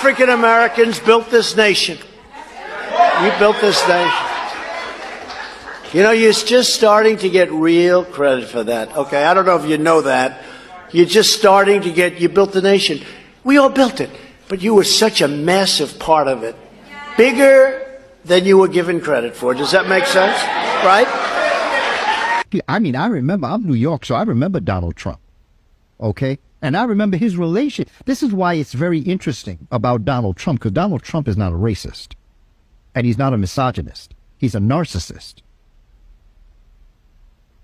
African Americans built this nation. You built this nation. You know, you're just starting to get real credit for that. Okay, I don't know if you know that. You're just starting to get, you built the nation. We all built it, but you were such a massive part of it. Bigger than you were given credit for. Does that make sense? Right? I mean, I remember, I'm New York, so I remember Donald Trump. Okay? And I remember his relation. This is why it's very interesting about Donald Trump, because Donald Trump is not a racist. And he's not a misogynist. He's a narcissist.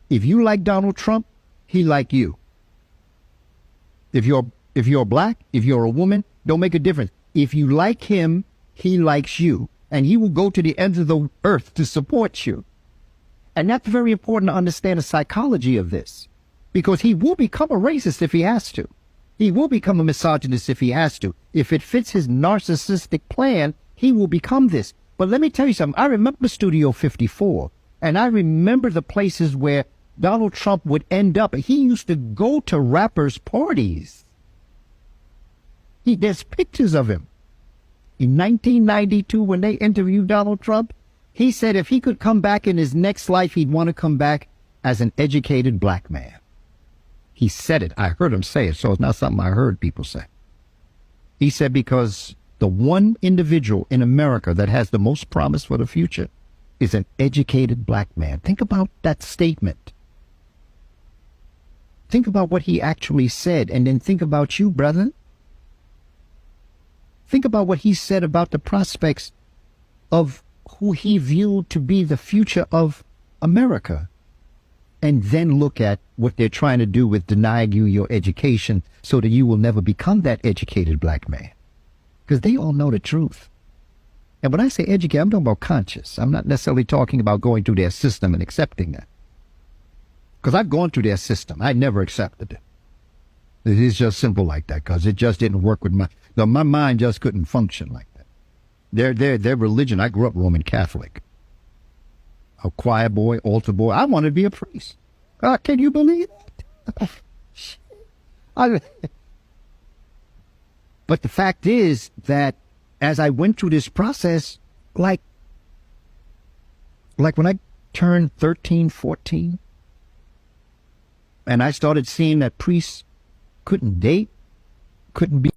If you like Donald Trump, he like you. If you're black, if you're a woman, don't make a difference. If you like him, he likes you. And he will go to the ends of the earth to support you. And that's very important to understand the psychology of this. Because he will become a racist if he has to. He will become a misogynist if he has to. If it fits his narcissistic plan, he will become this. But let me tell you something. I remember Studio 54. And I remember the places where Donald Trump would end up. He used to go to rappers' parties. There's pictures of him. In 1992, when they interviewed Donald Trump, he said if he could come back in his next life, he'd want to come back as an educated black man. He said it. I heard him say it, so it's not something I heard people say. He said because the one individual in America that has the most promise for the future is an educated black man. Think about that statement. Think about what he actually said, and then think about you, brother. Think about what he said about the prospects of who he viewed to be the future of America. And then look at what they're trying to do with denying you your education so that you will never become that educated black man. Because they all know the truth. And when I say educated, I'm talking about conscious. I'm not necessarily talking about going through their system and accepting that. Because I've gone through their system. I never accepted it. It is just simple like that, because it just didn't work with my mind just couldn't function like that. Their religion, I grew up Roman Catholic. A choir boy, altar boy. I wanted to be a priest. Can you believe that? But the fact is that as I went through this process, like when I turned 13, 14, and I started seeing that priests couldn't date, couldn't be